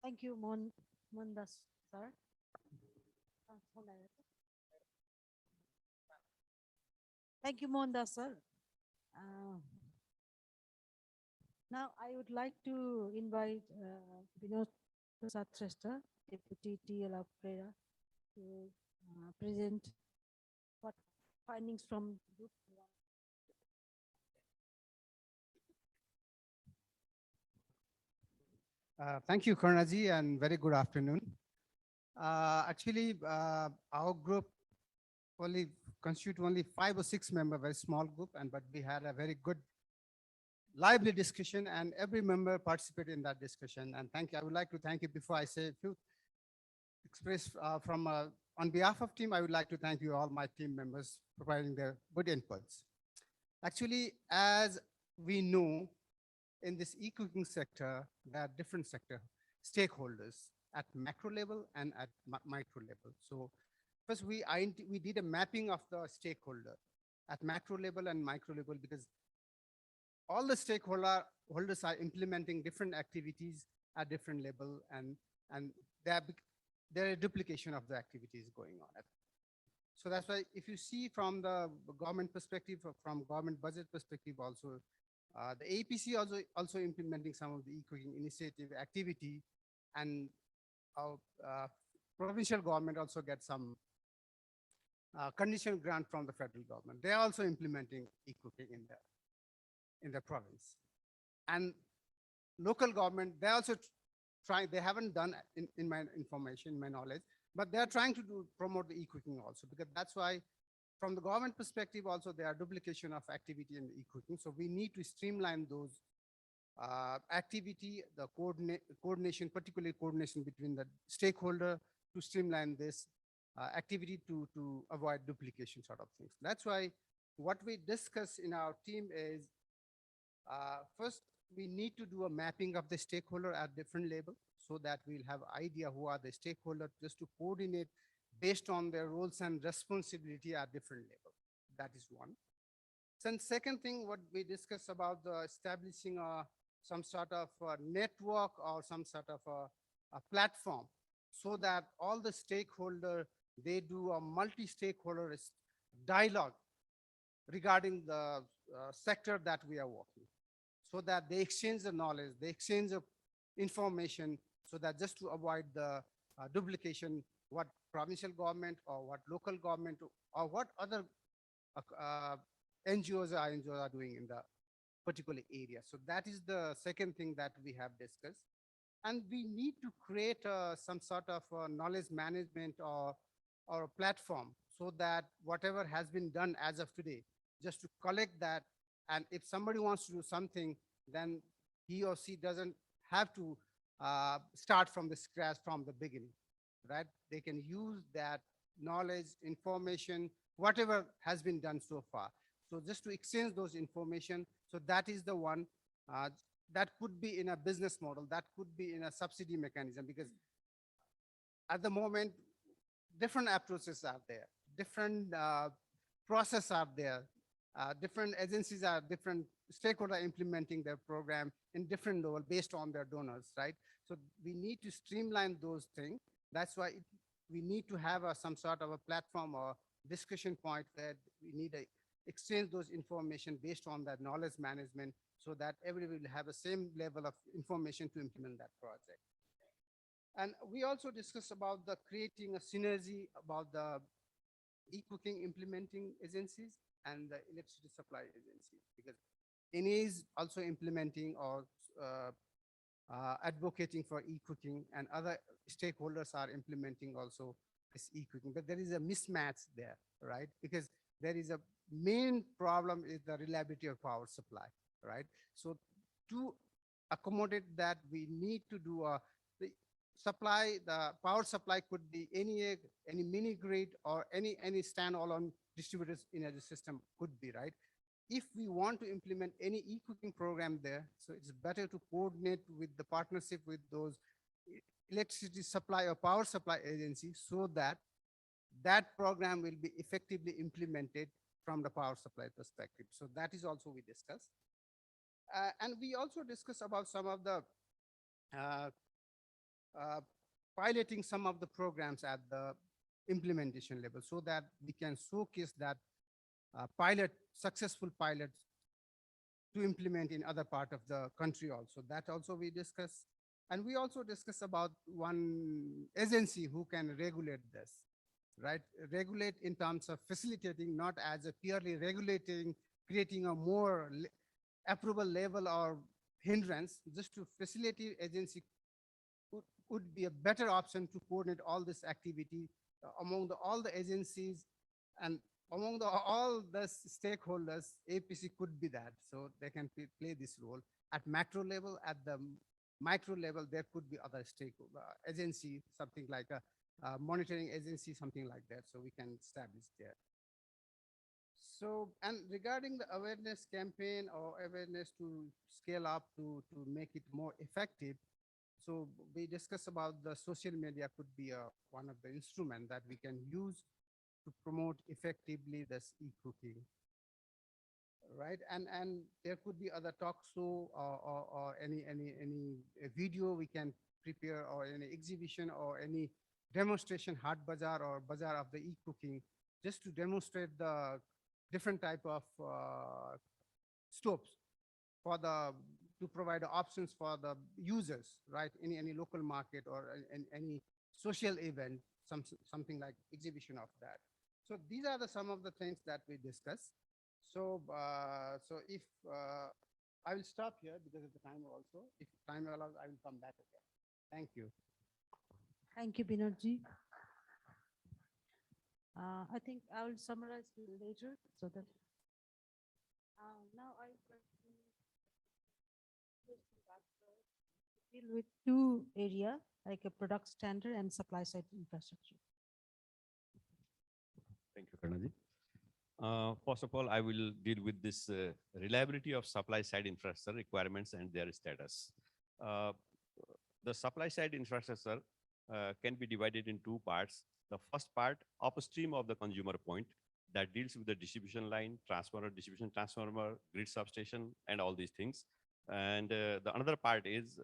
Thank you, Mondas, sir. Thank you, Mondas, sir. Uh, Now, I would like to invite Vinod Prasad Shrestha, Deputy TL of PRERA, to present what findings from group. Thank you, Karnaji, and very good afternoon. Actually, our group only constitute only 5 or 6 member, very small group, but we had a very good, lively discussion, and every member participated in that discussion. And thank you. I would like to thank you before I say a few express from on behalf of team. I would like to thank you all my team members providing their good inputs. Actually, as we know, in this e-cooking sector, there are different sector stakeholders at macro level and at micro level. So first we did a mapping of the stakeholder at macro level and micro level, because all the holders are implementing different activities at different level, and there are duplication of the activities going on. So that's why if you see from the government perspective, from government budget perspective also, the APC also implementing some of the e-cooking initiative activity, and our provincial government also get some conditional grant from the federal government. They are also implementing e-cooking in the province. And local government, they also trying, they haven't done in my information, my knowledge, but they're trying to promote the e-cooking also, because that's why from the government perspective also there are duplication of activity in the e-cooking. So we need to streamline those activity, the coordination, particularly coordination between the stakeholder, to streamline this activity to avoid duplication sort of things. That's why what we discuss in our team is first, we need to do a mapping of the stakeholder at different level, so that we'll have idea who are the stakeholders, just to coordinate based on their roles and responsibility at different level. That is one. And second thing, what we discuss about the establishing some sort of network or some sort of a platform, so that all the stakeholder, they do a multi-stakeholder dialogue regarding the sector that we are working, so that they exchange the knowledge, they exchange the information, so that just to avoid the duplication, what provincial government or what local government or what other NGOs are doing in the particular area. So that is the second thing that we have discussed. And we need to create some sort of knowledge management or a platform, so that whatever has been done as of today, just to collect that. And if somebody wants to do something, then he or she doesn't have to start from the scratch from the beginning, right? They can use that knowledge, information, whatever has been done so far. So just to exchange those information. So that is the one that could be in a business model, that could be in a subsidy mechanism, because at the moment, different approaches are there, different process are there, different agencies are different stakeholder implementing their program in different level based on their donors, right? So we need to streamline those things. That's why we need to have some sort of a platform or discussion point where we need to exchange those information based on that knowledge management, so that everybody will have the same level of information to implement that project. And we also discussed about the creating a synergy about the e-cooking implementing agencies and the electricity supply agencies, because NE is also implementing or advocating for e-cooking, and other stakeholders are implementing also this e-cooking. But there is a mismatch there, right? Because there is a main problem is the reliability of power supply, right? So to accommodate that, we need to do the supply, the power supply could be any mini grid or any standalone distributed energy system could be, right? If we want to implement any e-cooking program there, so it's better to coordinate with the partnership with those electricity supply or power supply agencies, so that that program will be effectively implemented from the power supply perspective. So that is also we discussed. And we also discussed about some of the uh, piloting some of the programs at the implementation level so that we can showcase that successful pilots to implement in other part of the country also. That also we discuss. And we also discuss about one agency who can regulate this, right? Regulate in terms of facilitating, not as a purely regulating, creating a more approval level or hindrance, just to facilitate agency would be a better option to coordinate all this activity among all the agencies and among all the stakeholders. APC could be that, so they can play this role at macro level. At the micro level, there could be other agency, something like a monitoring agency, something like that. So we can establish there. So, and regarding the awareness campaign or awareness to scale up to make it more effective, so we discuss about the social media could be one of the instrument that we can use to promote effectively this e-cooking, right? And there could be other talk show or any video we can prepare, or any exhibition or any demonstration, hard bazaar or bazaar of the e-cooking, just to demonstrate the different type of stoves for the to provide options for the users, right? Any local market or any social event, something like exhibition of that. So these are some of the things that we discuss. So so if I will stop here because of the time also. If time allows, I will come back again. Thank you. Thank you, Binodji. I think I will summarize later so that now I deal with two area, like a product standard and supply side infrastructure. Thank you, Karnaji. First of all, I will deal with this reliability of supply side infrastructure requirements and their status. Uh, the supply side infrastructure can be divided in two parts. The first part, upstream of the consumer point, that deals with the distribution line, transformer, distribution transformer, grid substation, and all these things. And the another part is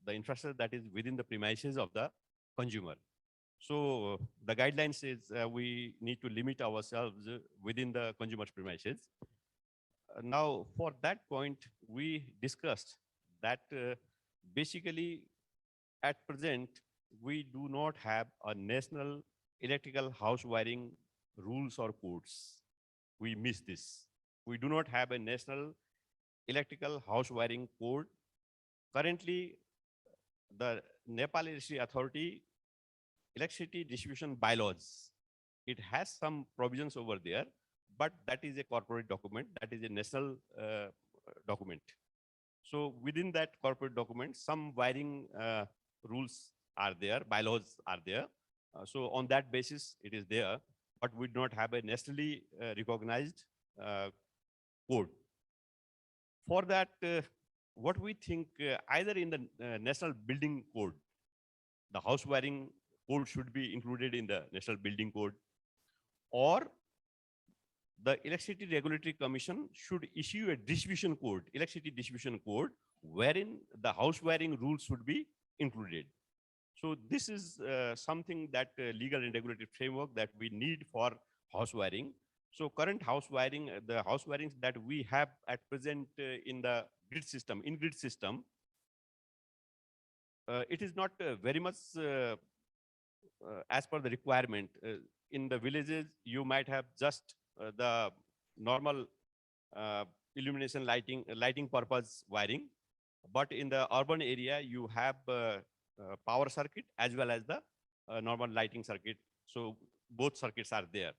the infrastructure that is within the premises of the consumer. So the guidelines is we need to limit ourselves within the consumer's premises. Now, for that point, we discussed that basically at present, we do not have a national electrical house wiring rules or codes. We miss this. We do not have a national electrical house wiring code. Currently, the Nepal Electricity Authority electricity distribution bylaws, it has some provisions over there, but that is a corporate document, that is a national document. So within that corporate document, some wiring rules are there, bylaws are there. So on that basis, it is there, but we do not have a nationally recognized code. For that, what we think, either in the national building code, the house wiring code should be included in the National Building Code, or the Electricity Regulatory Commission should issue a distribution code, electricity distribution code, wherein the house wiring rules should be included. So this is something that legal and regulatory framework that we need for house wiring. So current house wiring, the house wirings that we have at present in the grid system, it is not very much as per the requirement. In the villages, you might have just the normal illumination lighting purpose wiring. But in the urban area, you have power circuit as well as the normal lighting circuit. So both circuits are there.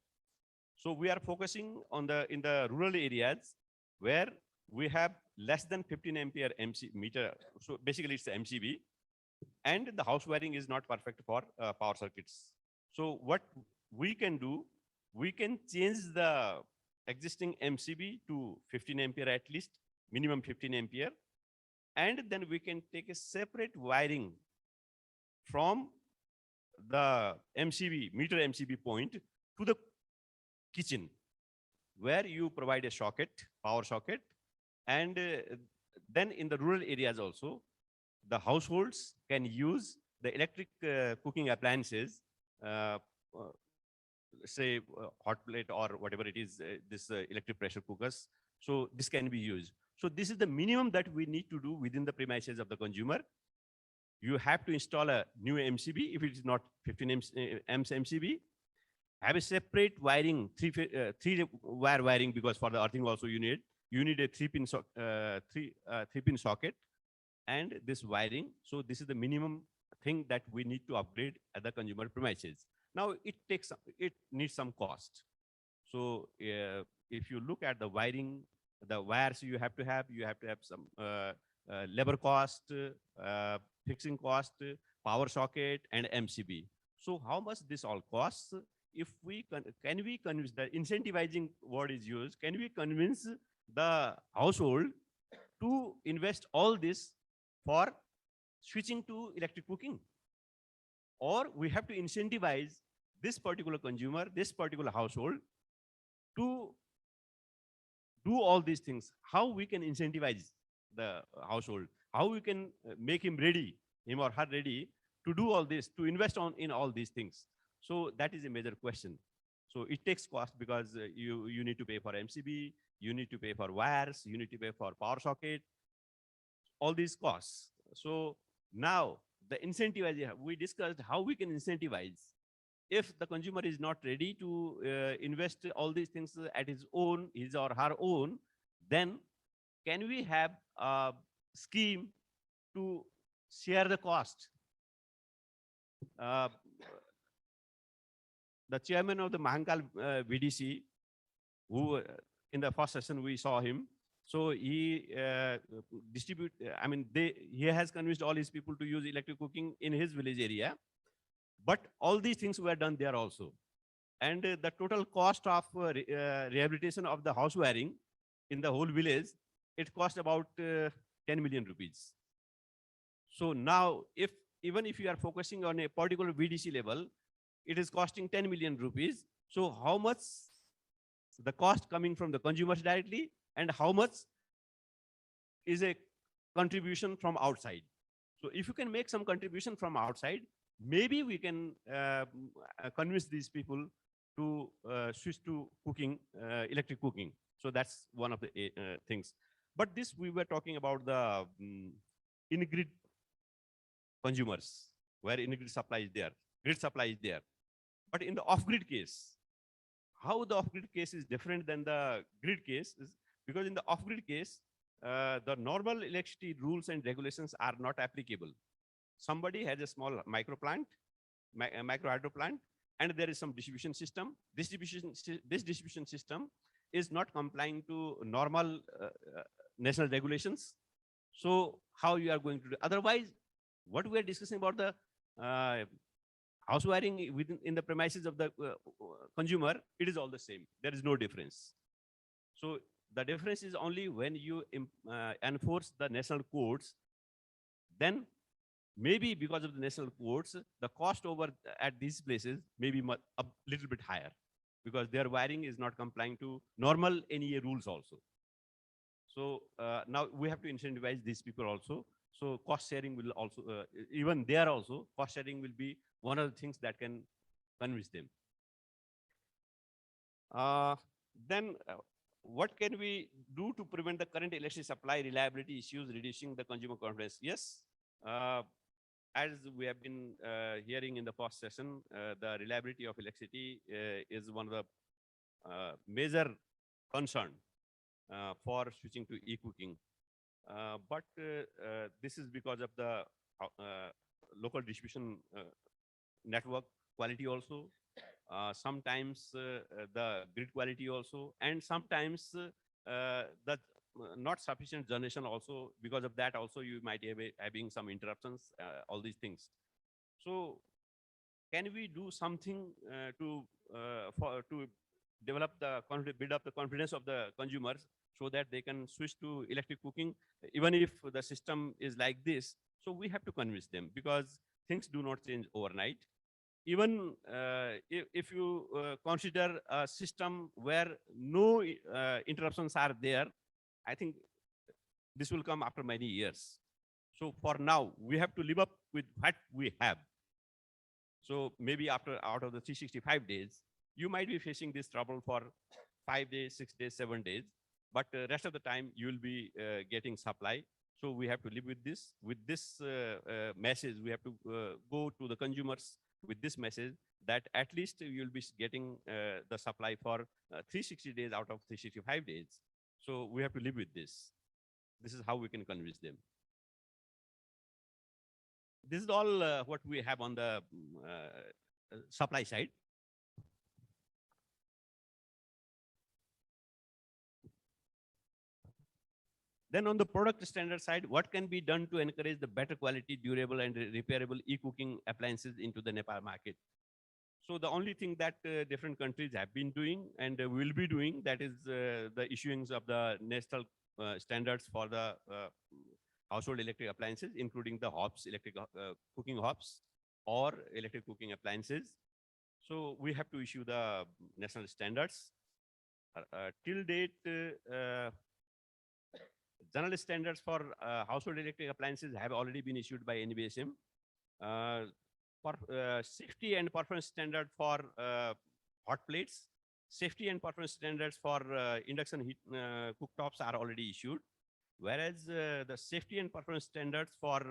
So we are focusing on in the rural areas where we have less than 15 ampere meter. So basically it's the MCB. And the house wiring is not perfect for power circuits. So what we can do, we can change the existing MCB to 15 ampere at least, minimum 15 ampere. And then we can take a separate wiring from the MCB, meter MCB point to the kitchen, where you provide a socket, power socket. And then in the rural areas also, the households can use the electric cooking appliances, uh, uh, say hot plate or whatever it is, this electric pressure cookers. So this can be used. So this is the minimum that we need to do within the premises of the consumer. You have to install a new MCB if it is not 15 amps MCB. Have a separate wiring, three wire wiring, because for the earthing also you need a three pin socket and this wiring. So this is the minimum thing that we need to upgrade at the consumer premises. Now it needs some cost. So if you look at the wiring, the wires you have to have some labor cost, fixing cost, power socket, and MCB. So how much this all costs? If we can we convince, the incentivizing word is used, can we convince the household to invest all this for switching to electric cooking? Or we have to incentivize this particular consumer, this particular household to do all these things? How we can incentivize the household? How we can make him or her ready to do all this, to invest in all these things? So that is a major question. So it takes cost, because you need to pay for MCB, you need to pay for wires, you need to pay for power socket, all these costs. So now the incentivization, we discussed how we can incentivize. If the consumer is not ready to invest all these things at his or her own, then can we have a scheme to share the cost? The chairman of the Mahankal VDC, who in the first session we saw him, so he he has convinced all his people to use electric cooking in his village area. But all these things were done there also. And the total cost of rehabilitation of the house wiring in the whole village, it cost about 10 million rupees. So now, even if you are focusing on a particular VDC level, it is costing 10 million rupees. So how much the cost coming from the consumers directly, and how much is a contribution from outside? So if you can make some contribution from outside, maybe we can convince these people to switch to cooking, electric cooking. So that's one of the things. But this, we were talking about the in-grid consumers, where in-grid supply is there, grid supply is there. But in the off-grid case, how the off-grid case is different than the grid case is because in the off-grid case, the normal electricity rules and regulations are not applicable. Somebody has a small micro hydro plant, and there is some distribution system. This distribution system is not complying to normal national regulations. So how you are going to do? Otherwise, what we are discussing about the house wiring in the premises of the consumer, it is all the same. There is no difference. So the difference is only when you enforce the national codes, then maybe because of the national codes, the cost over at these places may be a little bit higher, because their wiring is not complying to normal NEA rules also. So now we have to incentivize these people also. So cost sharing will also, even there also, cost sharing will be one of the things that can convince them. Then what can we do to prevent the current electricity supply reliability issues, reducing the consumer confidence? Yes. As we have been hearing in the first session, the reliability of electricity is one of the major concern for switching to e-cooking. But this is because of the local distribution network quality also, sometimes the grid quality also, and sometimes the not sufficient generation also. Because of that also, you might be having some interruptions, all these things. So can we do something to build up the confidence of the consumers, so that they can switch to electric cooking, even if the system is like this? So we have to convince them, because things do not change overnight. Even if you consider a system where no interruptions are there, I think this will come after many years. So for now, we have to live up with what we have. So maybe out of the 365 days, you might be facing this trouble for 5 days, 6 days, 7 days, but rest of the time you will be getting supply. So we have to live with this. With this message, we have to go to the consumers with this message that at least you'll be getting the supply for 360 days out of 365 days. So we have to live with this. This is how we can convince them. This is all what we have on the supply side. Then on the product standard side, what can be done to encourage the better quality, durable and repairable e-cooking appliances into the Nepal market? So the only thing that different countries have been doing and will be doing, that is the issuings of the national standards for the household electric appliances, including the hobs, electric cooking hobs or electric cooking appliances. So we have to issue the national standards. Till date, general standards for household electric appliances have already been issued by NBSM. For safety and performance standard for hot plates, safety and performance standards for induction heat cooktops are already issued. Whereas the safety and performance standards for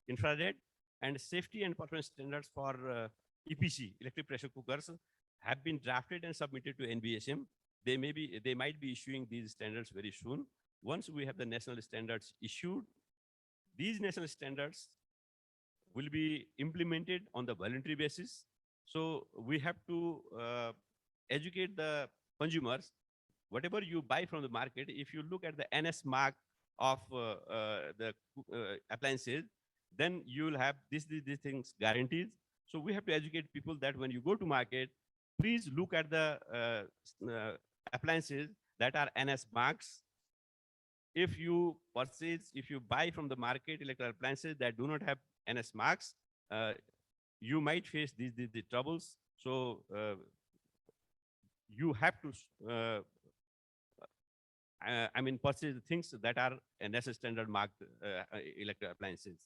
infrared and safety and performance standards for EPC, electric pressure cookers, have been drafted and submitted to NBSM. They might be issuing these standards very soon. Once we have the national standards issued, these national standards will be implemented on the voluntary basis. So we have to educate the consumers. Whatever you buy from the market, if you look at the NS mark of the appliances, then you will have these things guaranteed. So we have to educate people that when you go to market, please look at the appliances that are NS marks. If you buy from the market electrical appliances that do not have NS marks, you might face these troubles. So you have to purchase the things that are NS standard marked electrical appliances.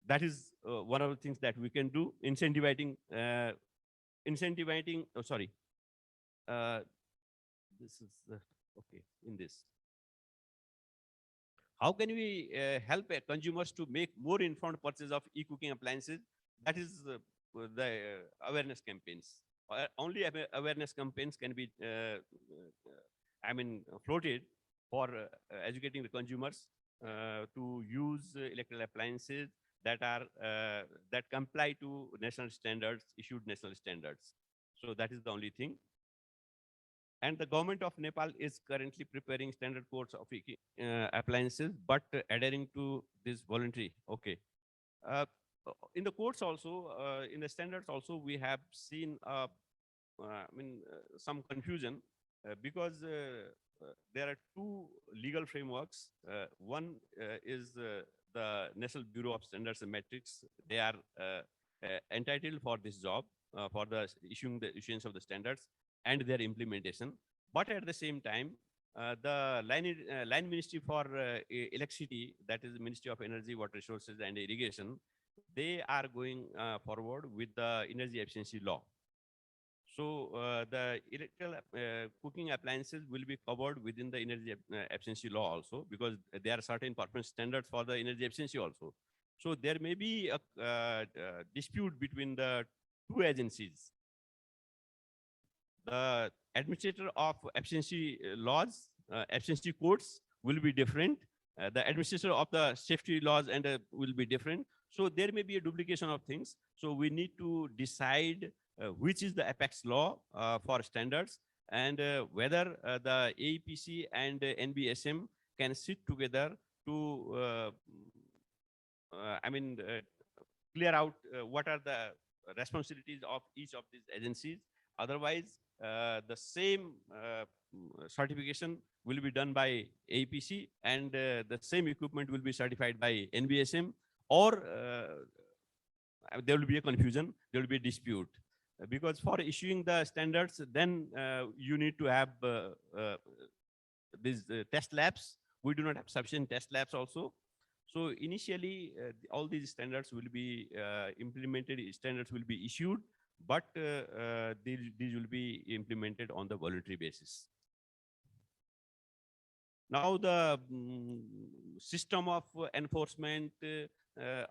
That is one of the things that we can do, incentivizing, this is, okay, in this. How can we help consumers to make more informed purchase of e-cooking appliances? That is the awareness campaigns. Only awareness campaigns can be floated for educating the consumers to use electrical appliances that are that comply to national standards, issued national standards. So that is the only thing. And the government of Nepal is currently preparing standard codes of appliances, but adhering to this voluntary. Okay. In the codes also, in the standards also, we have seen some confusion because there are two legal frameworks. One is the National Bureau of Standards and Metrics. They are entitled for this job, for the issuance of the standards and their implementation. But at the same time, the line ministry for electricity, that is the Ministry of Energy, Water Resources and Irrigation, they are going forward with the energy efficiency law. So the electrical cooking appliances will be covered within the energy efficiency law also, because there are certain performance standards for the energy efficiency also. So there may be a dispute between the two agencies. The administrator of efficiency laws, efficiency codes will be different. The administrator of the safety laws and will be different. So there may be a duplication of things. So we need to decide which is the apex law for standards, and whether the AEPC and NBSM can sit together to clear out what are the responsibilities of each of these agencies. Otherwise, the same certification will be done by AEPC and the same equipment will be certified by NBSM, or there will be a confusion, there will be a dispute. Because for issuing the standards, then you need to have these test labs. We do not have sufficient test labs also. So initially, all these standards will be implemented, standards will be issued, but these will be implemented on the voluntary basis. Now the system of enforcement,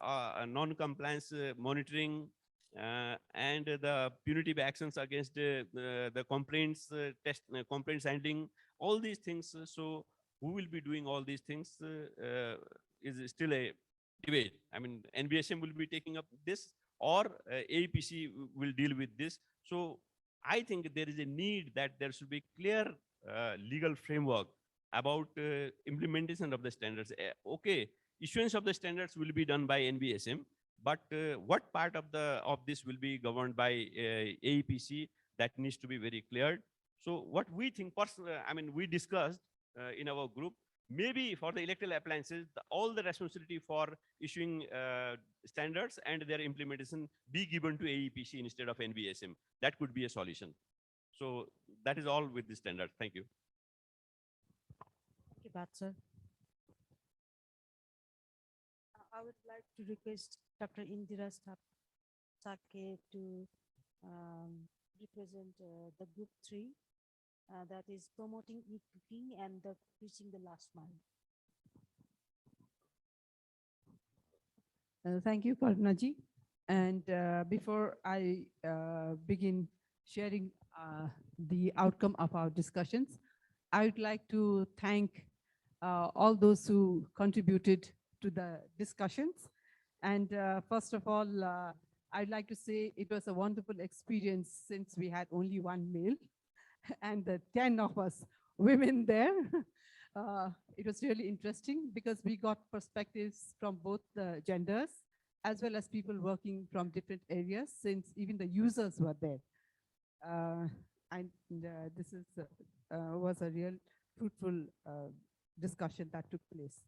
non-compliance monitoring, and the punitive actions against the complaints, complaints handling, all these things. So who will be doing all these things is still a debate. I mean, NBSM will be taking up this, or AEPC will deal with this. So I think there is a need that there should be clear legal framework about implementation of the standards. Okay, issuance of the standards will be done by NBSM, but what part of this will be governed by AEPC, that needs to be very clear. So what we think, I mean, we discussed in our group, maybe for the electrical appliances, all the responsibility for issuing standards and their implementation be given to AEPC instead of NBSM. That could be a solution. So that is all with the standards. Thank you. Thank you, Bhatt, sir. I would like to request Dr. Indira Sake to represent the group 3, that is promoting e-cooking and reaching the last mile. Thank you, Kathmandu. And before I begin sharing the outcome of our discussions, I would like to thank all those who contributed to the discussions. And first of all, I'd like to say it was a wonderful experience since we had only one male and the 10 of us women there. It was really interesting because we got perspectives from both the genders as well as people working from different areas, since even the users were there. This was a real fruitful discussion that took place.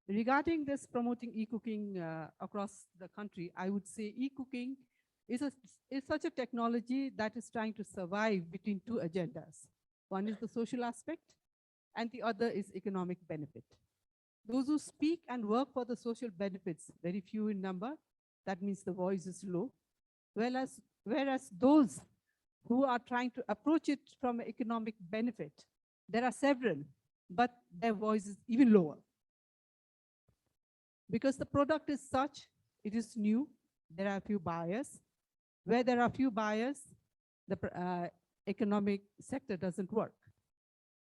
Regarding this promoting e-cooking across the country, I would say e-cooking is such a technology that is trying to survive between two agendas. One is the social aspect, and the other is economic benefit. Those who speak and work for the social benefits, very few in number, that means the voice is low. Whereas those who are trying to approach it from an economic benefit, there are several, but their voice is even lower. Because the product is such, it is new, there are a few buyers. Where there are few buyers, the economic sector doesn't work.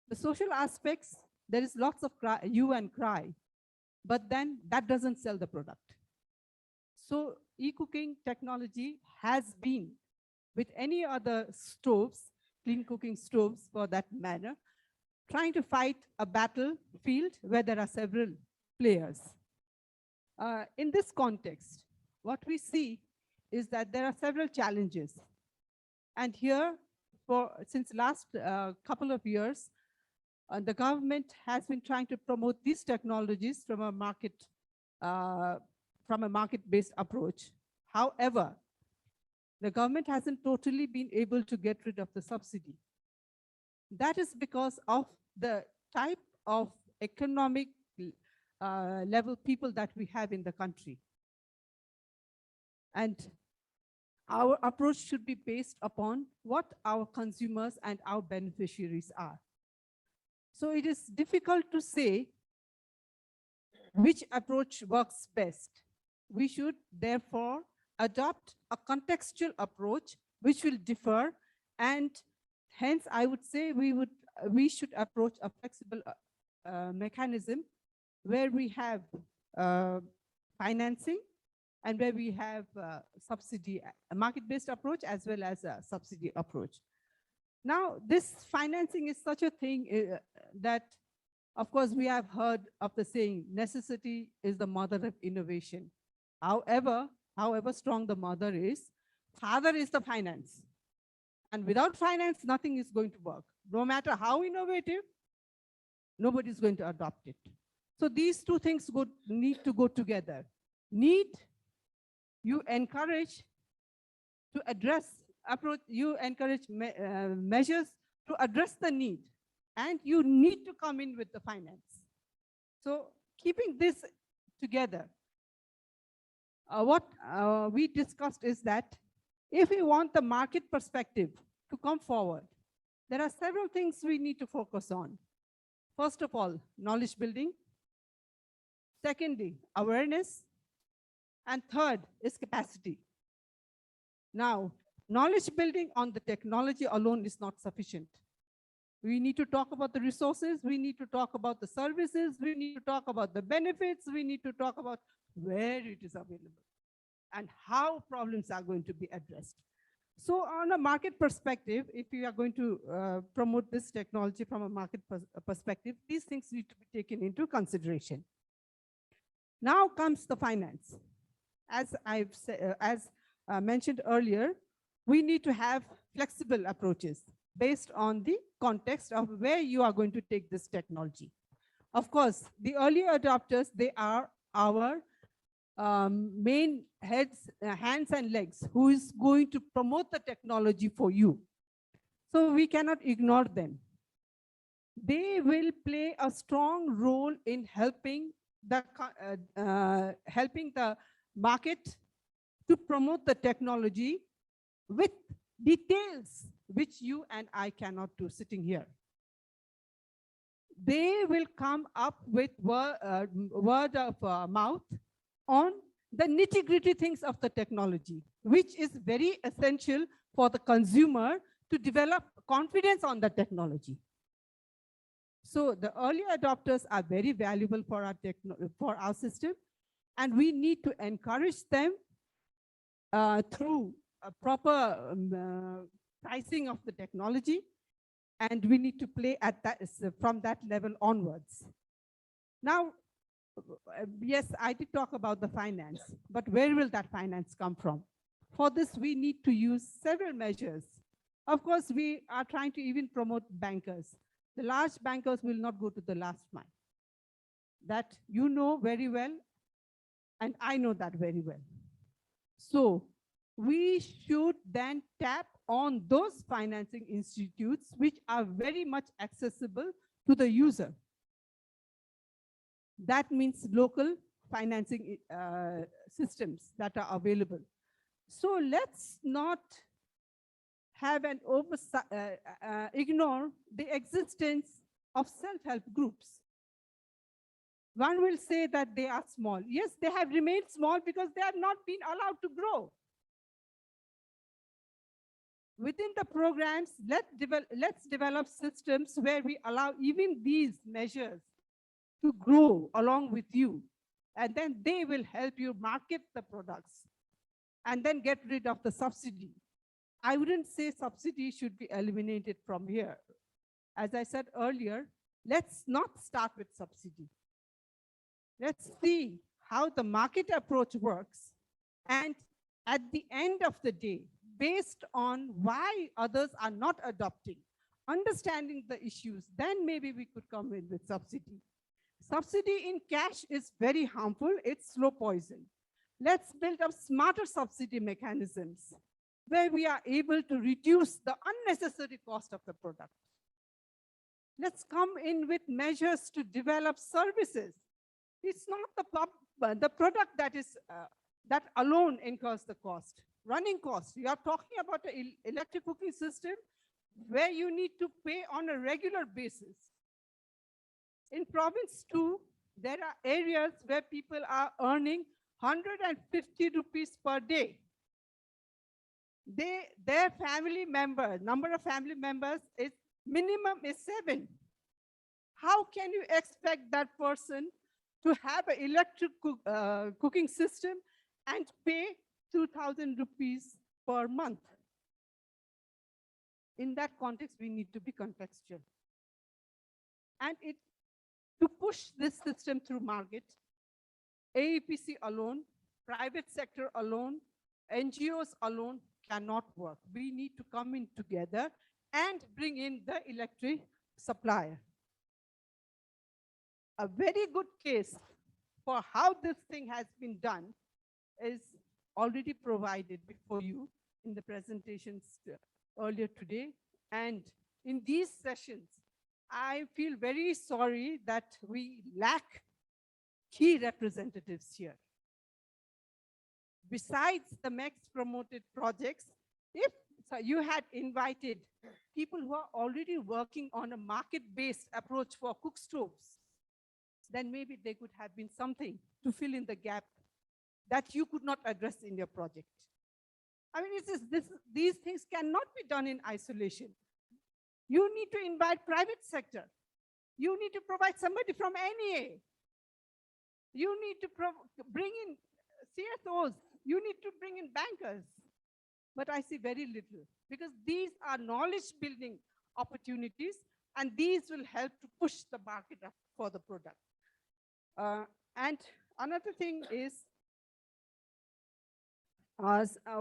The social aspects, there is lots of hue and cry, but then that doesn't sell the product. So e-cooking technology has been, with any other stoves, clean cooking stoves for that matter, trying to fight a battlefield where there are several players. In this context, what we see is that there are several challenges. And here, since last couple of years, the government has been trying to promote these technologies from a market-based approach. However, the government hasn't totally been able to get rid of the subsidy. That is because of the type of economic level people that we have in the country. And our approach should be based upon what our consumers and our beneficiaries are. So it is difficult to say which approach works best. We should therefore adopt a contextual approach which will differ, and hence I would say we should approach a flexible mechanism where we have financing and where we have subsidy, a market-based approach as well as a subsidy approach. Now, this financing is such a thing that, of course, we have heard of the saying, necessity is the mother of innovation. However strong the mother is, father is the finance. And without finance, nothing is going to work. No matter how innovative, nobody is going to adopt it. So these two things need to go together. Need, you encourage to address, you encourage measures to address the need, and you need to come in with the finance. So keeping this together. What we discussed is that if we want the market perspective to come forward, there are several things we need to focus on. First of all, knowledge building. Secondly, awareness. And third is capacity. Now, knowledge building on the technology alone is not sufficient. We need to talk about the resources, we need to talk about the services, we need to talk about the benefits, we need to talk about where it is available and how problems are going to be addressed. So on a market perspective, if you are going to promote this technology from a market perspective, these things need to be taken into consideration. Now comes the finance. As I've mentioned earlier, we need to have flexible approaches based on the context of where you are going to take this technology. Of course, the early adopters, they are our main hands and legs who is going to promote the technology for you. So we cannot ignore them. They will play a strong role in helping the market to promote the technology with details which you and I cannot do sitting here. They will come up with word of mouth on the nitty-gritty things of the technology, which is very essential for the consumer to develop confidence on the technology. So the early adopters are very valuable for our system, and we need to encourage them through a proper pricing of the technology, and we need to play at that from that level onwards. Now, yes, I did talk about the finance, but where will that finance come from? For this, we need to use several measures. Of course, we are trying to even promote bankers. The large bankers will not go to the last mile. That you know very well, and I know that very well. So we should then tap on those financing institutes which are very much accessible to the user. That means local financing systems that are available. So let's not have an ignore the existence of self-help groups. One will say that they are small. Yes, they have remained small because they have not been allowed to grow. Within the programs, let's develop systems where we allow even these measures to grow along with you. And then they will help you market the products and then get rid of the subsidy. I wouldn't say subsidy should be eliminated from here. As I said earlier, let's not start with subsidy. Let's see how the market approach works. And at the end of the day, based on why others are not adopting, understanding the issues, then maybe we could come in with subsidy. Subsidy in cash is very harmful. It's slow poison. Let's build up smarter subsidy mechanisms where we are able to reduce the unnecessary cost of the product. Let's come in with measures to develop services. It's not the product that alone incurs the cost. Running costs. You are talking about an electric cooking system where you need to pay on a regular basis. In province 2, there are areas where people are earning 150 rupees per day. Their family member, number of family members is minimum is 7. How can you expect that person to have an electric cooking system and pay 2,000 rupees per month? In that context, we need to be contextual. And to push this system through market, AEPC alone, private sector alone, NGOs alone cannot work. We need to come in together and bring in the electric supplier. A very good case for how this thing has been done is already provided before you in the presentations earlier today. And in these sessions, I feel very sorry that we lack key representatives here. Besides the MECS promoted projects, if you had invited people who are already working on a market-based approach for cook stoves, then maybe there could have been something to fill in the gap that you could not address in your project. I mean, these things cannot be done in isolation. You need to invite private sector. You need to provide somebody from NEA. You need to bring in CSOs. You need to bring in bankers. But I see very little, because these are knowledge building opportunities, and these will help to push the market up for the product. And another thing is,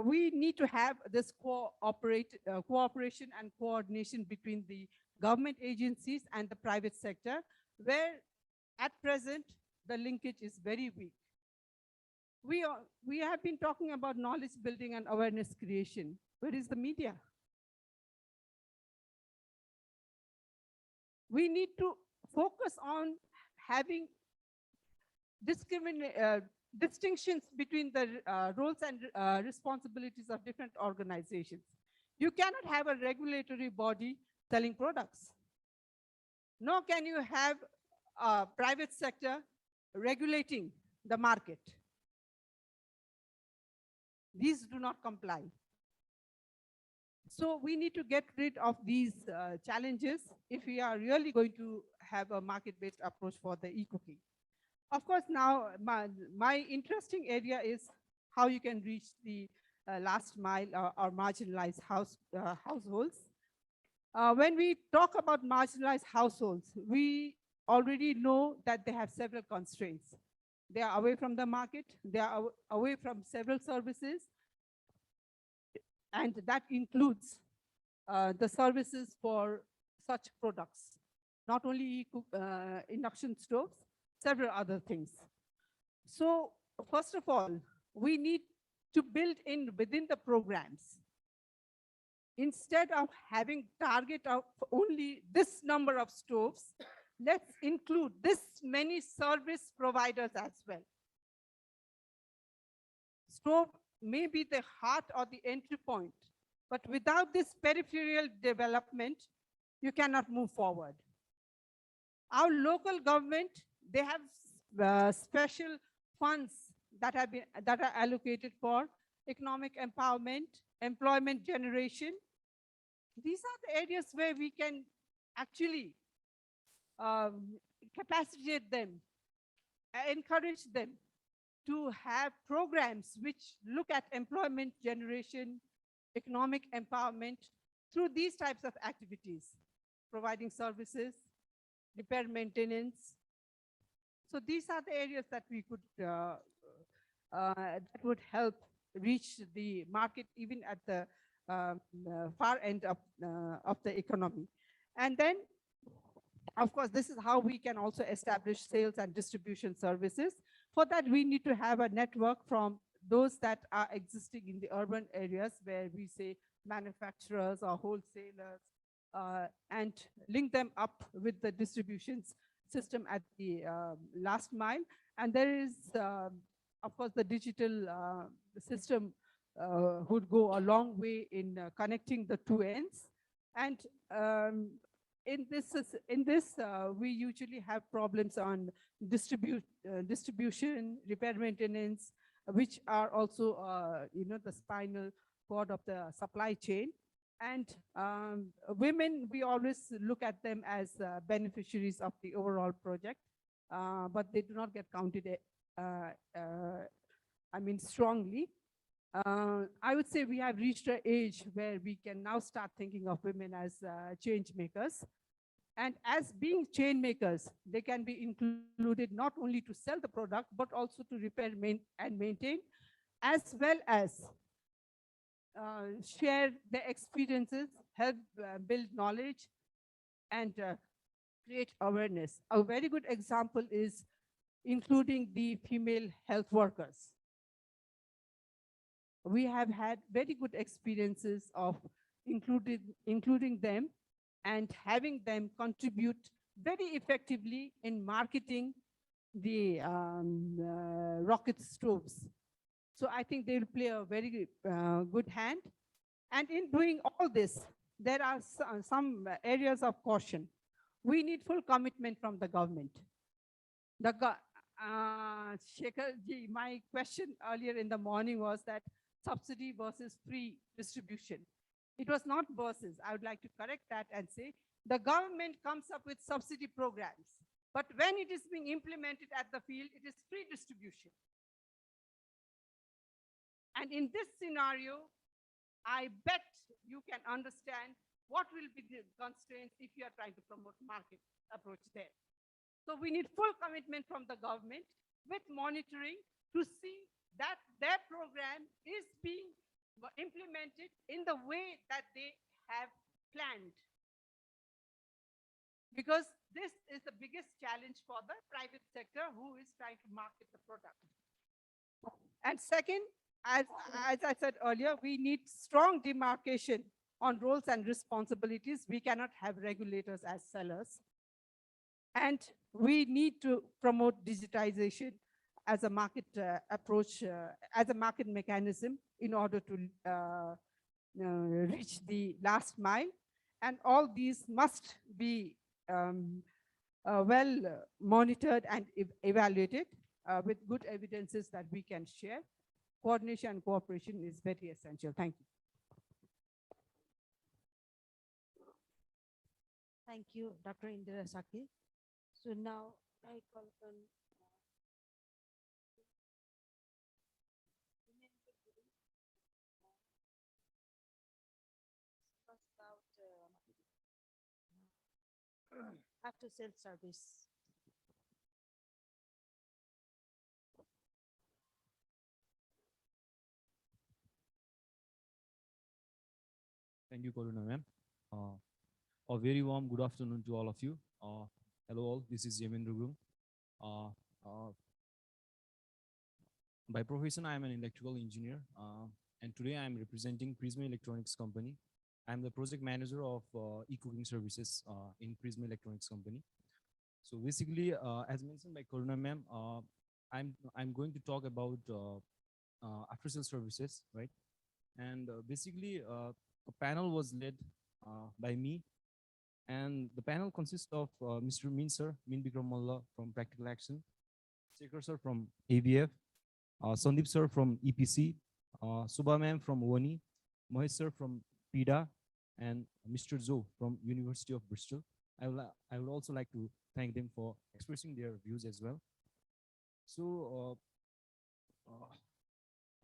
we need to have this cooperation and coordination between the government agencies and the private sector, where at present the linkage is very weak. We have been talking about knowledge building and awareness creation. Where is the media? We need to focus on having distinctions between the roles and responsibilities of different organizations. You cannot have a regulatory body selling products. Nor can you have a private sector regulating the market. These do not comply. So we need to get rid of these challenges if we are really going to have a market-based approach for the e-cooking. Of course, now my interesting area is how you can reach the last mile or marginalized households. When we talk about marginalized households, we already know that they have several constraints. They are away from the market, they are away from several services, and that includes the services for such products, not only induction stoves, several other things. So first of all, we need to build in within the programs. Instead of having target of only this number of stoves, let's include this many service providers as well. Stove may be the heart or the entry point, but without this peripheral development, you cannot move forward. Our local government, they have special funds that are allocated for economic empowerment, employment generation. These are the areas where we can actually capacitate them, encourage them to have programs which look at employment generation, economic empowerment through these types of activities, providing services, repair maintenance. So these are the areas that we could, that would help reach the market even at the far end of the economy. And then, of course, this is how we can also establish sales and distribution services. For that, we need to have a network from those that are existing in the urban areas where we say manufacturers or wholesalers, and link them up with the distribution system at the last mile. And there is, of course, the digital system would go a long way in connecting the two ends. And in this, we usually have problems on distribution, repair maintenance, which are also, the spinal cord of the supply chain. And women, we always look at them as beneficiaries of the overall project, but they do not get counted, strongly. I would say we have reached an age where we can now start thinking of women as change makers. And as being chain makers, they can be included not only to sell the product, but also to repair and maintain, as well as share their experiences, help build knowledge, and create awareness. A very good example is including the female health workers. We have had very good experiences of including them and having them contribute very effectively in marketing, the rocket stoves. So I think they will play a very good hand. And in doing all this, there are some areas of caution. We need full commitment from the government. Shekhar ji, my question earlier in the morning was that subsidy versus free distribution. It was not versus. I would like to correct that and say the government comes up with subsidy programs, but when it is being implemented at the field, it is free distribution. And in this scenario, I bet you can understand what will be the constraints if you are trying to promote market approach there. So we need full commitment from the government with monitoring to see that their program is being implemented in the way that they have planned. Because this is the biggest challenge for the private sector who is trying to market the product. And second, as I said earlier, we need strong demarcation on roles and responsibilities. We cannot have regulators as sellers. And we need to promote digitization as a market approach, as a market mechanism in order to reach the last mile. And all these must be well monitored and evaluated with good evidences that we can share. Coordination and cooperation is very essential. Thank you. Thank you, Dr. Indira Saki. So now I call upon after sales service. Thank you, Karuna ma'am. A very warm good afternoon to all of you. Hello all, this is Yemendra Grum. By profession, I am an electrical engineer, and today I am representing Prisma Electronics Company. I am the project manager of e-cooking services in Prisma Electronics Company. So basically, as mentioned by Karuna ma'am, I'm going to talk about after sales services, right? And basically, a panel was led by me, and the panel consists of Mr. Min sir, Min Bikram Malla from Practical Action, Shekhar sir from ABF, Sandeep sir from EPC, Subha ma'am from ONI, Mahesh sir from PIDA, and Mr. Zoe from University of Bristol. I would also like to thank them for expressing their views as well. So,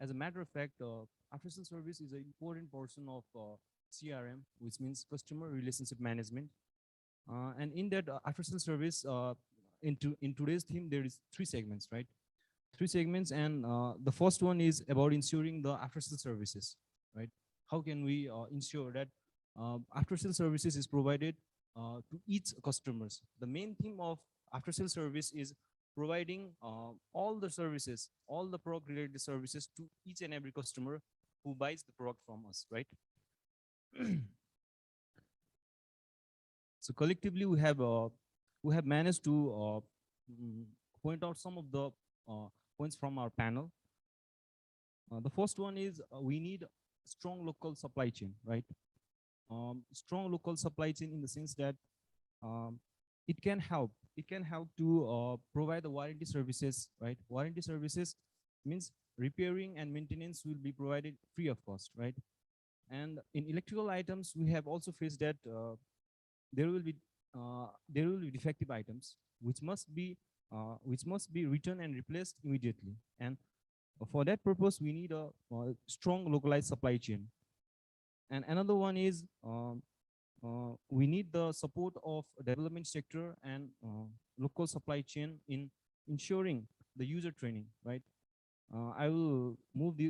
as a matter of fact, after-sales service is an important portion of CRM, which means customer relationship management. And in that after-sales service, in today's theme, there is 3 segments, right? 3 segments, and the first one is about ensuring the after-sales services, right? How can we ensure that after-sales services is provided to each customers? The main theme of after-sales service is providing all the services, all the product-related services to each and every customer who buys the product from us, right? So collectively, we have managed to point out some of the points from our panel. The first one is we need strong local supply chain, right? Strong local supply chain in the sense that it can help to provide the warranty services, right? Warranty services means repairing and maintenance will be provided free of cost, right? And in electrical items, we have also faced that there will be defective items which must be returned and replaced immediately. And for that purpose, we need a strong localized supply chain. And another one is we need the support of development sector and local supply chain in ensuring the user training, right? I will move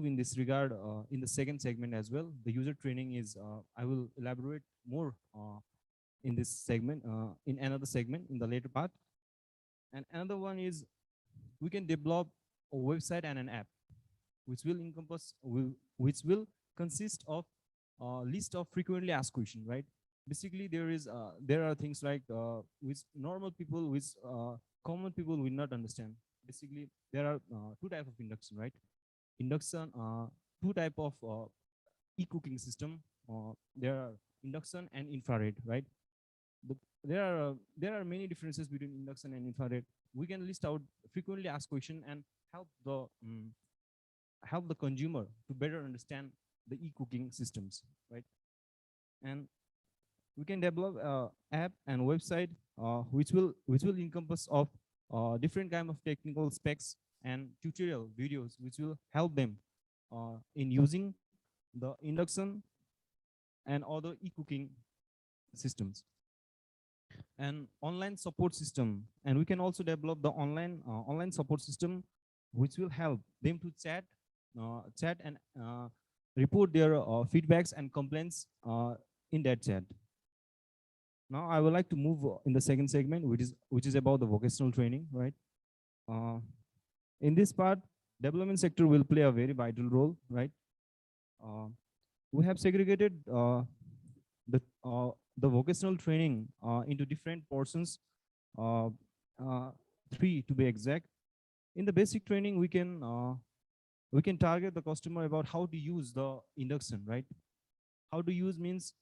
in this regard in the second segment as well. The user training is, I will elaborate more in this segment, in another segment in the later part. And another one is we can develop a website and an app, which will consist of a list of frequently asked questions, right? Basically, there are things like which normal people which common people will not understand. Basically, there are two type of induction, right? Induction, two type of e-cooking system. There are induction and infrared, right? There are many differences between induction and infrared. We can list out frequently asked question and help the help the consumer to better understand the e-cooking systems, right? And we can develop app and website which will encompass of different kind of technical specs and tutorial videos which will help them in using the induction and other e-cooking systems and online support system. And we can also develop the online support system which will help them to chat and report their feedbacks and complaints in that chat. Now I would like to move in the second segment, which is about the vocational training, right? In this part, development sector will play a very vital role, right? We have segregated the vocational training into different portions, uh, three to be exact. In the basic training, we can target the customer about how to use the induction, right? How to use means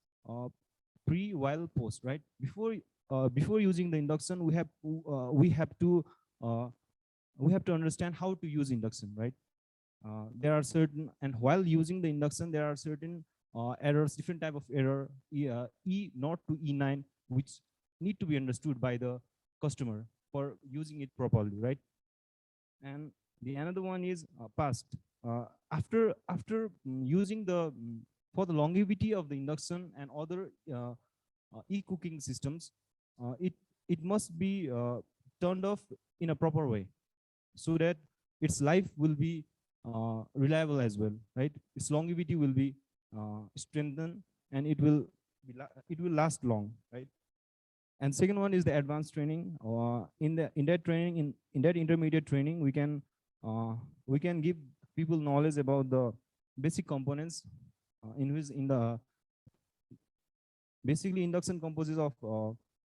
pre, while, post, right? Before using the induction, we have to understand how to use induction, right? There are certain, and while using the induction, there are certain errors, different type of error, E0 to E9, which need to be understood by the customer for using it properly, right? And the another one is past. After using for the longevity of the induction and other e-cooking systems, it must be turned off in a proper way so that its life will be reliable as well, right? Its longevity will be strengthened and it will last long, right? And second one is the advanced training. In that training, in that intermediate training, we can give people knowledge about the basic components in the basically induction composes of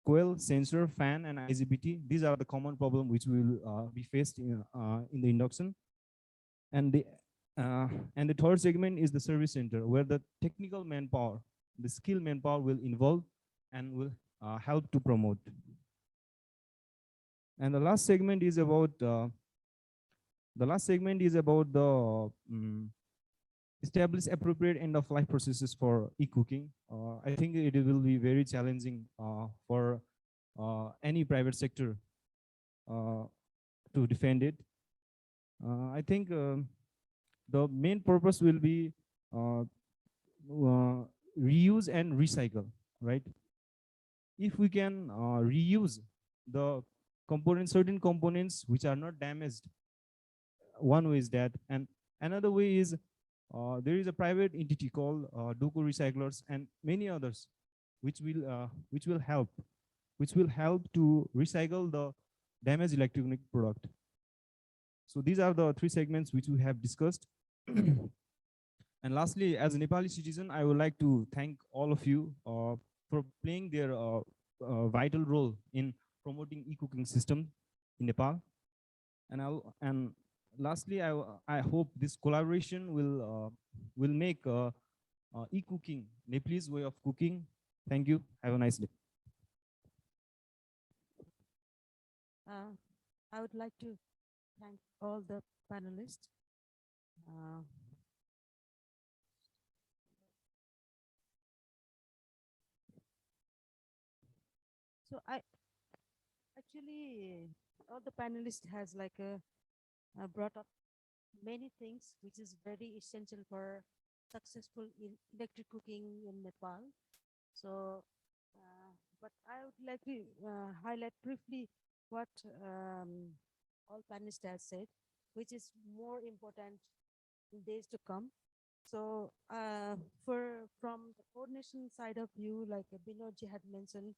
coil, sensor, fan, and IGBT. These are the common problem which will be faced in the induction. And the third segment is the service center, where the technical manpower, the skill manpower will involve and will help to promote. And the last segment is about establish appropriate end of life processes for e-cooking. I think it will be very challenging for any private sector to defend it. I think the main purpose will be reuse and recycle, right? If we can reuse the components, certain components which are not damaged, one way is that, and another way is there is a private entity called Doku Recyclers and many others, which will help to recycle the damaged electronic product. So these are the three segments which we have discussed. And lastly, as a Nepali citizen, I would like to thank all of you for playing their vital role in promoting e-cooking system in Nepal. And lastly, I hope this collaboration will make e-cooking Nepalese way of cooking. Thank you. Have a nice day. I would like to thank all the panelists. So actually all the panelists has like brought up many things which is very essential for successful electric cooking in Nepal. So, but I would like to highlight briefly what all panelists have said, which is more important in days to come. So, from the coordination side of view, like Binodji had mentioned,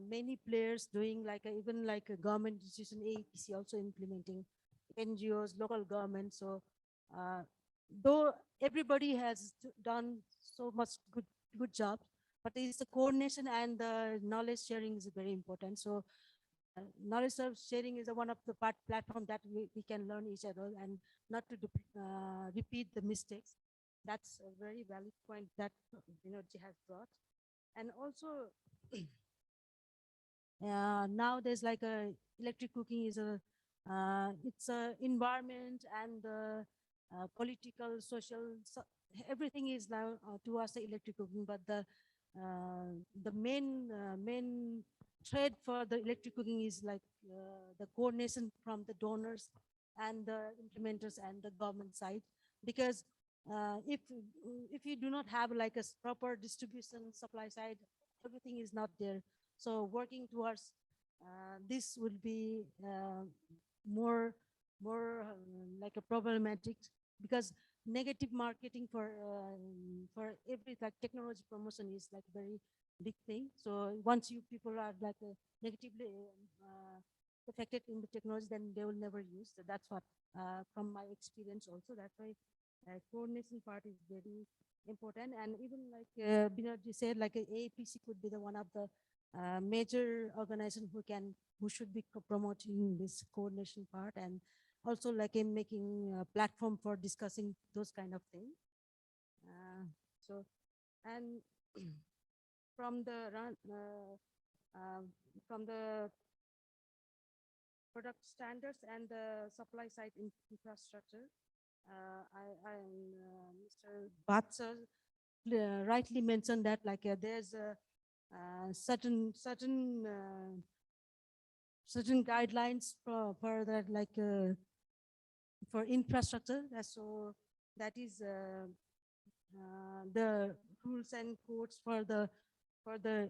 many players doing like even like a government institution, AEPC also implementing, NGOs, local government. So though everybody has done so much good job, but it's the coordination and the knowledge sharing is very important. So knowledge sharing is one of the platform that we can learn each other and not to repeat the mistakes. That's a very valid point that Binoji has brought. And also, now there's like a electric cooking is a it's a environment and political, social, everything is now towards the electric cooking. But the main thread for the electric cooking is like the coordination from the donors and the implementers and the government side, because if you do not have like a proper distribution supply side, everything is not there. So working towards this would be more like a problematic, because negative marketing for every like technology promotion is like very big thing. So once you people are like negatively affected in the technology, then they will never use. So that's what from my experience also. That's why coordination part is very important. And even like Binoji said, like AAPC could be the one of the major organization who should be promoting this coordination part, and also like making a platform for discussing those kind of things. So, and from the from the product standards and the supply side infrastructure, Mr. Batsa rightly mentioned that like there's a certain guidelines for that, like for infrastructure. So that is the rules and codes for the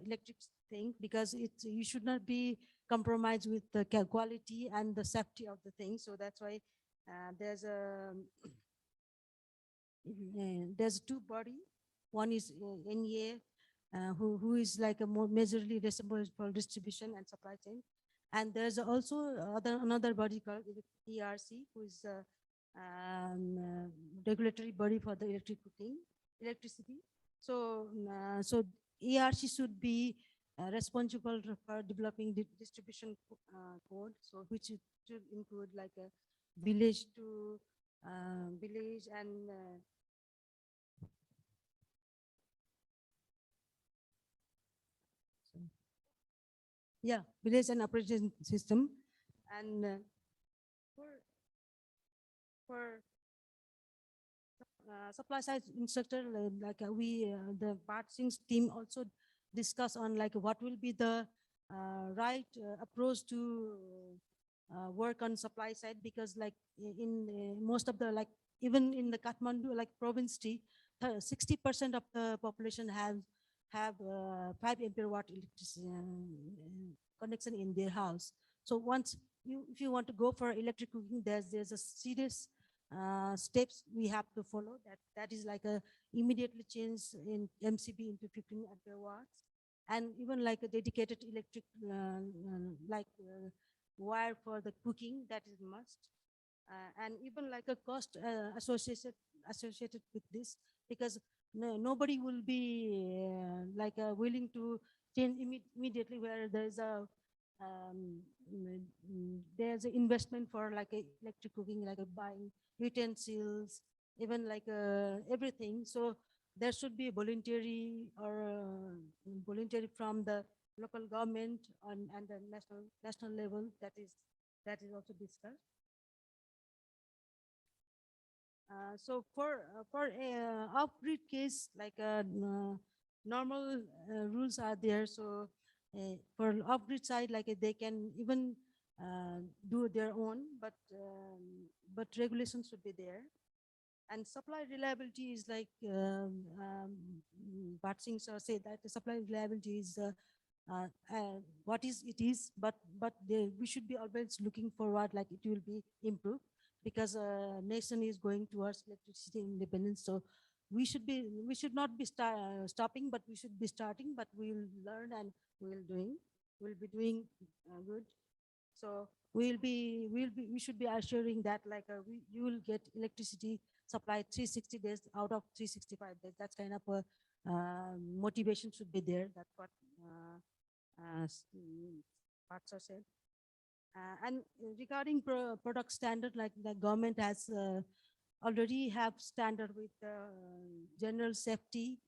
electric thing, because you should not be compromised with the quality and the safety of the thing. So that's why there's a there's two body. One is NEA, who is like a more majorly responsible for distribution and supply chain. And there's also another body called ERC, who is regulatory body for the electricity. So, so ERC should be responsible for developing the distribution code, so which should include like a village to village and yeah, village and operation system. And for supply side instructor, like the Patsing's team also discuss on like what will be the right approach to work on supply side, because like in most of the like even in the Kathmandu like province, 60% of the population have 5 ampere watt electricity connection in their house. So once if you want to go for electric cooking, there's a serious steps we have to follow. That is like a immediately change in MCB into 15 ampere watts, and even like a dedicated electric like wire for the cooking, that is must. And even like a cost associated with this, because nobody will be like willing to change immediately where there's an investment for like a electric cooking, like a buying utensils, even like everything. So there should be voluntary or voluntary from the local government and the national level. That is also discussed. So for off-grid case, like normal rules are there. So for off-grid side, like they can even do their own, but regulations should be there. And supply reliability is like Bhat Singh sir said that the supply reliability is what is it is, but we should be always looking forward, like it will be improved, because nation is going towards electricity independence. So we should not be stopping, but we should be starting. But we will learn and we'll be doing good. So we should be assuring that like you will get electricity supply 360 days out of 365 days. That's kind of a motivation should be there. That's what Partha said. And regarding product standard, like the government has already have standard with general safety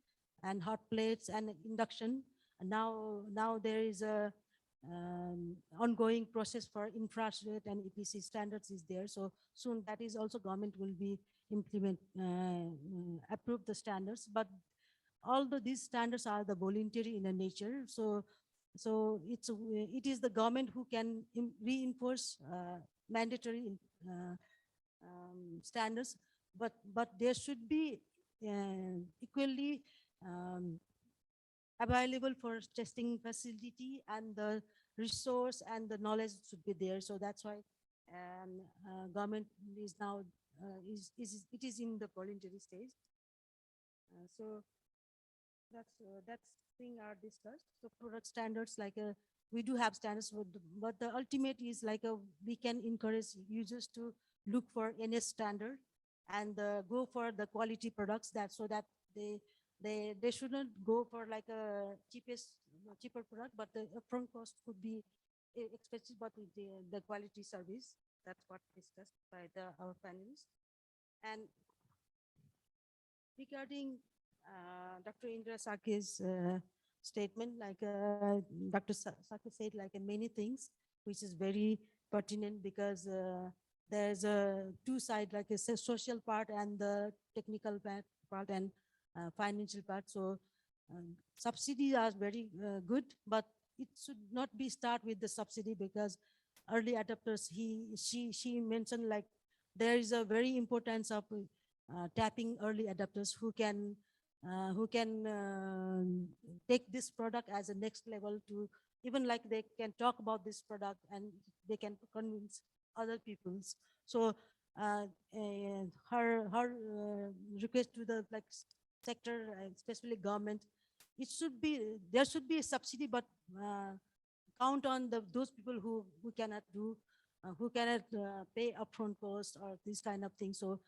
and hot plates and induction. And now there is a ongoing process for infrared and EPC standards is there. So soon that is also government will be approve the standards. But although these standards are the voluntary in a nature, so it is the government who can reinforce mandatory standards, but there should be equally um, available for testing facility, and the resource and the knowledge should be there. So that's why government is now it is in the voluntary stage. So that's thing are discussed. So product standards, like we do have standards, but the ultimate is like we can encourage users to look for NS standard and go for the quality products, that so that they shouldn't go for like a cheaper product, but the upfront cost could be expensive, but with the quality service. That's what discussed by our panelists. And regarding Dr. Indra Sake's statement, like Dr. Sake said, like many things, which is very pertinent, because there's a two side, like a social part and the technical part and financial part. So subsidies are very good, but it should not be start with the subsidy, because early adopters, she mentioned, like there is a very importance of tapping early adopters who can take this product as a next level, to even like they can talk about this product and they can convince other peoples. So her request to the like sector, especially government, there should be a subsidy, but count on those people who cannot do who cannot pay upfront cost or this kind of thing, so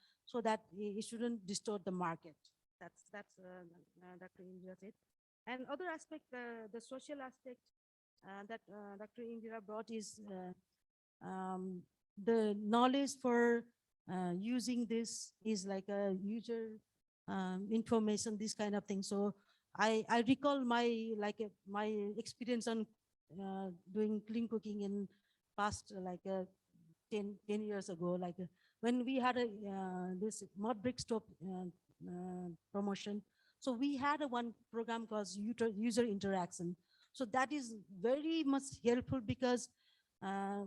that it shouldn't distort the market. That's Dr. Indira said. And other aspect, the social aspect that Dr. Indira brought is the knowledge for using this is like a user information, this kind of thing. So I recall my my experience on doing clean cooking in past 10 years ago, when we had a this mud brick stove promotion. So we had a one program called user interaction. So that is very much helpful, because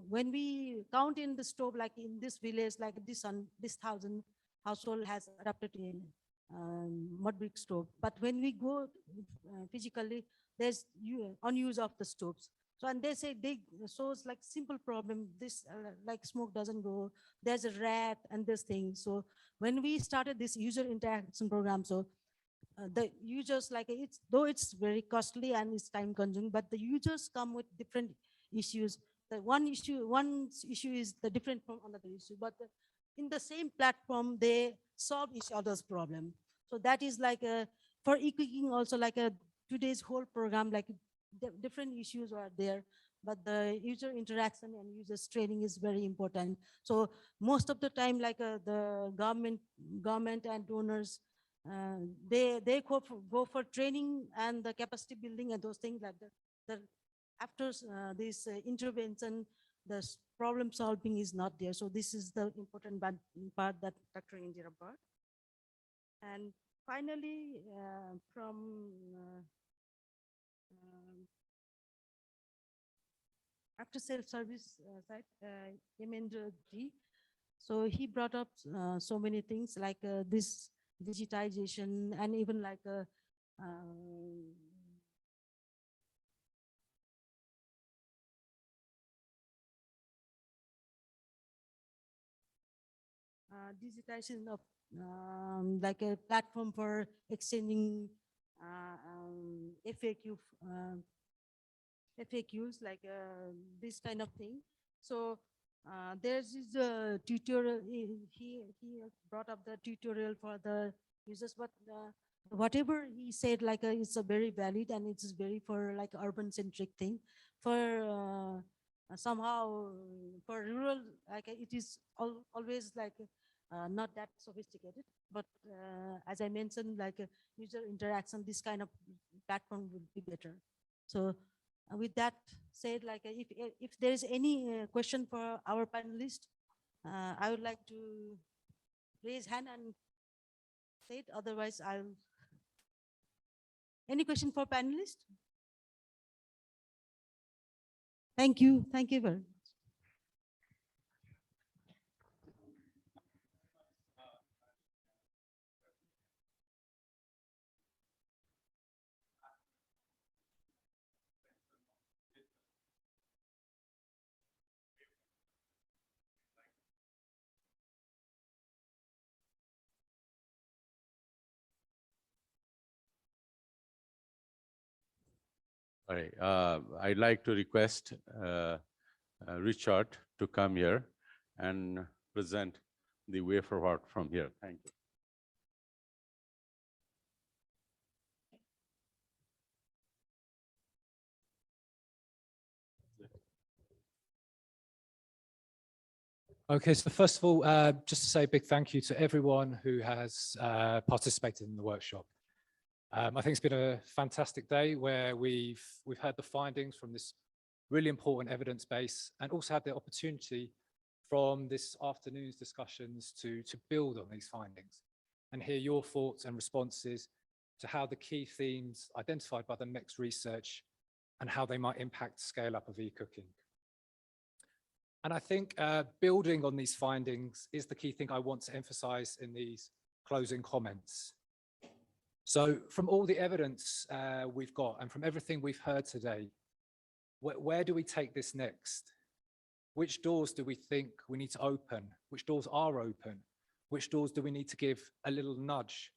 when we count in the stove, like in this village, like this 1,000 household has adopted in mud brick stove. But when we go physically, there's unuse of the stoves. So, and they say so it's like simple problem. This like smoke doesn't go. There's a rat and this thing. So when we started this user interaction program, so the users, like it's very costly and it's time consuming, but the users come with different issues. The one issue is the different from another issue, but in the same platform they solve each other's problem. So that is like for e-cooking also, like today's whole program, like different issues are there, but the user interaction and users training is very important. So most of the time, like the government and donors, they go for training and the capacity building and those things, like the after this intervention, the problem solving is not there. So this is the important part that Dr. Indira brought. And finally, from after self-service side, Yemendra Ji, so he brought up so many things, like this digitization, and even like digitization of like a platform for exchanging FAQs, like this kind of thing. So there's this tutorial. He brought up the tutorial for the users, but whatever he said, like it's a very valid, and it's very for like urban centric thing. For somehow for rural, like it is always like not that sophisticated. But as I mentioned, like user interaction, this kind of platform would be better. So with that said, like if there is any question for our panelists, I would like to raise hand and say it. Otherwise, I'll. Any question for panelists? Thank you. Thank you very much. All right. I'd like to request Richard to come here and present the way forward from here. Thank you. Okay, so first of all, just to say a big thank you to everyone who has participated in the workshop. I think it's been a fantastic day where we've heard the findings from this really important evidence base, and also had the opportunity from this afternoon's discussions to build on these findings and hear your thoughts and responses to how the key themes identified by the MECS research and how they might impact scale up of e-cooking. And I think building on these findings is the key thing I want to emphasize in these closing comments. So from all the evidence we've got and from everything we've heard today, where do we take this next? Which doors do we think we need to open? Which doors are open? Which doors do we need to give a little nudge?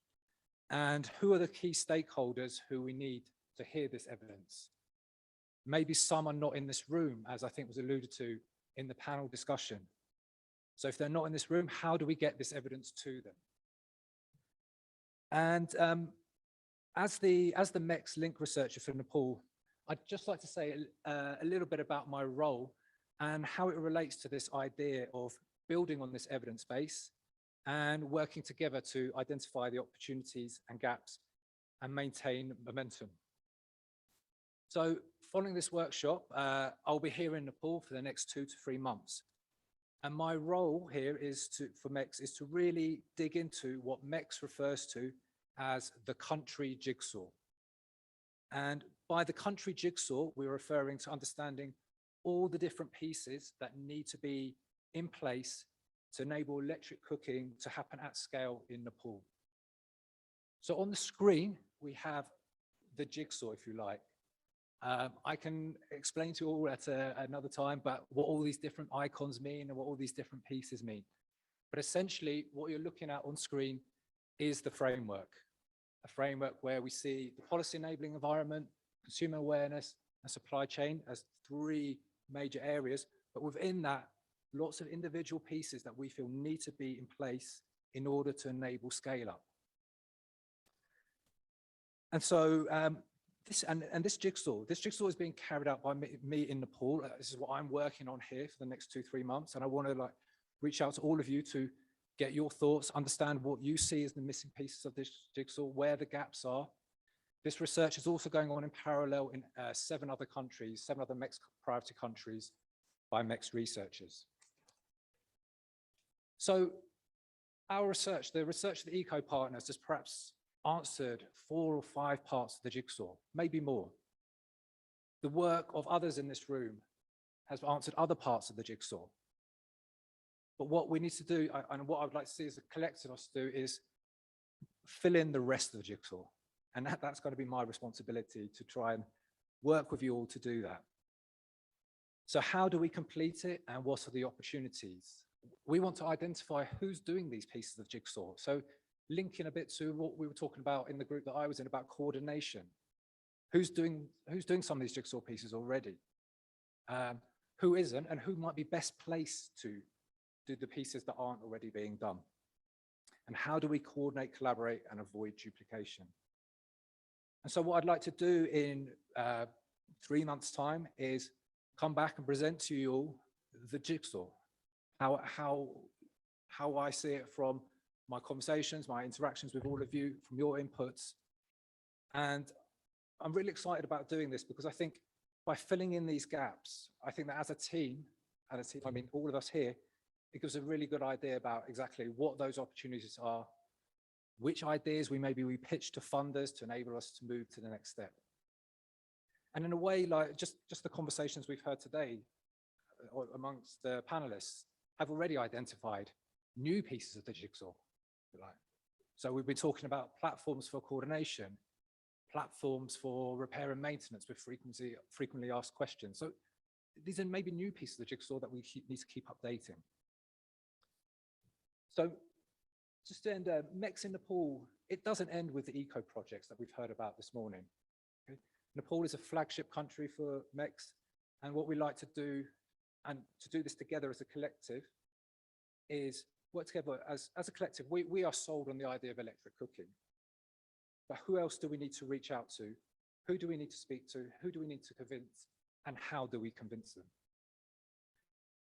And who are the key stakeholders who we need to hear this evidence? Maybe some are not in this room, as I think was alluded to in the panel discussion. So if they're not in this room, how do we get this evidence to them? And as the MECS link researcher for Nepal, I'd just like to say a little bit about my role and how it relates to this idea of building on this evidence base and working together to identify the opportunities and gaps and maintain momentum. So following this workshop, I'll be here in Nepal for the next 2 to 3 months. And my role here for MECS is to really dig into what MECS refers to as the country jigsaw. And by the country jigsaw, we're referring to understanding all the different pieces that need to be in place to enable electric cooking to happen at scale in Nepal. So on the screen, we have the jigsaw, if you like. I can explain to you all at another time, but what all these different icons mean and what all these different pieces mean. But essentially, what you're looking at on screen is the framework, a framework where we see the policy enabling environment, consumer awareness, and supply chain as 3 major areas. But within that, lots of individual pieces that we feel need to be in place in order to enable scale up. And so this jigsaw is being carried out by me in Nepal. This is what I'm working on here for the next 2-3 months. And I want to reach out to all of you to get your thoughts, understand what you see as the missing pieces of this jigsaw, where the gaps are. This research is also going on in parallel in 7 other countries, 7 other MECS priority countries by MECS researchers. So our research, the research of the Eco Partners has perhaps answered 4 or 5 parts of the jigsaw, maybe more. The work of others in this room has answered other parts of the jigsaw. But what we need to do, and what I would like to see as a collective us do, is fill in the rest of the jigsaw. And that's going to be my responsibility to try and work with you all to do that. So how do we complete it and what are the opportunities? We want to identify who's doing these pieces of jigsaw. So linking a bit to what we were talking about in the group that I was in about coordination. Who's doing some of these jigsaw pieces already? Who isn't, and who might be best placed to do the pieces that aren't already being done? And how do we coordinate, collaborate, and avoid duplication? And so what I'd like to do in 3 months' time is come back and present to you all the jigsaw, how I see it from my conversations, my interactions with all of you, from your inputs. And I'm really excited about doing this because I think by filling in these gaps, I think that as a team, I mean, all of us here, it gives a really good idea about exactly what those opportunities are, which ideas we pitch to funders to enable us to move to the next step. And in a way, like just the conversations we've heard today amongst the panelists have already identified new pieces of the jigsaw. So we've been talking about platforms for coordination, platforms for repair and maintenance with frequently asked questions. So these are maybe new pieces of the jigsaw that we need to keep updating. So just to end, MECS in Nepal, it doesn't end with the eco projects that we've heard about this morning. Okay? Nepal is a flagship country for MECS, and what we like to do, and to do this together as a collective, is work together as a collective. We are sold on the idea of electric cooking. But who else do we need to reach out to? Who do we need to speak to? Who do we need to convince? And how do we convince them?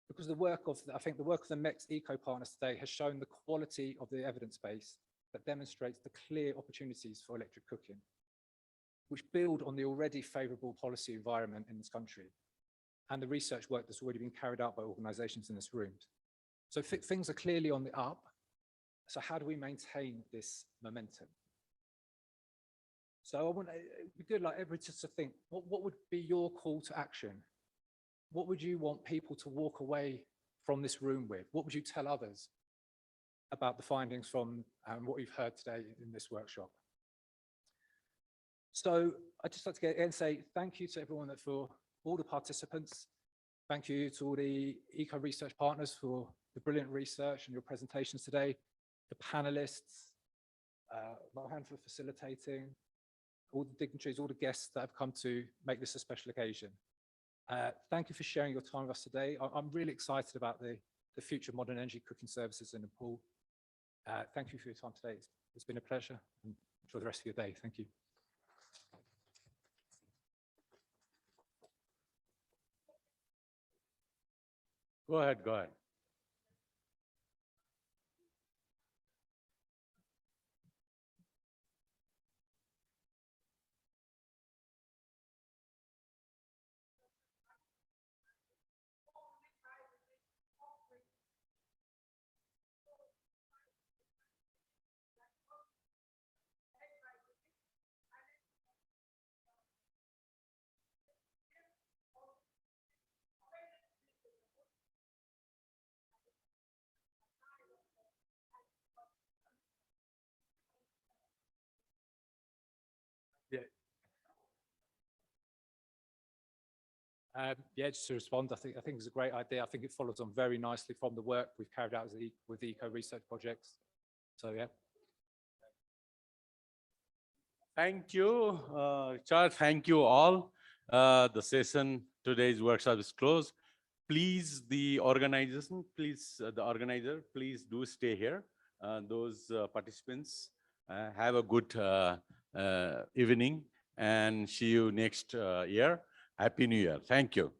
Because I think the work of the MECS eco partners today has shown the quality of the evidence base that demonstrates the clear opportunities for electric cooking, which build on the already favorable policy environment in this country and the research work that's already been carried out by organizations in this room. So things are clearly on the up. So how do we maintain this momentum? So it'd be good, like everybody just to think, what would be your call to action? What would you want people to walk away from this room with? What would you tell others about the findings from what you've heard today in this workshop? So I'd just like to get in and say thank you to everyone, for all the participants. Thank you to all the eco research partners for the brilliant research and your presentations today, the panelists, Mohan for facilitating, all the dignitaries, all the guests that have come to make this a special occasion. Thank you for sharing your time with us today. I'm really excited about the future of modern energy cooking services in Nepal. Thank you for your time today. It's been a pleasure, and enjoy the rest of your day. Thank you. Go ahead, go ahead. Yeah, just to respond, I think it's a great idea. I think it follows on very nicely from the work we've carried out with the eco research projects. So yeah. Thank you, Richard. Thank you all. The session, today's workshop is closed. Please, the organizer, please do stay here. Those participants, have a good evening and see you next year. Happy New Year. Thank you.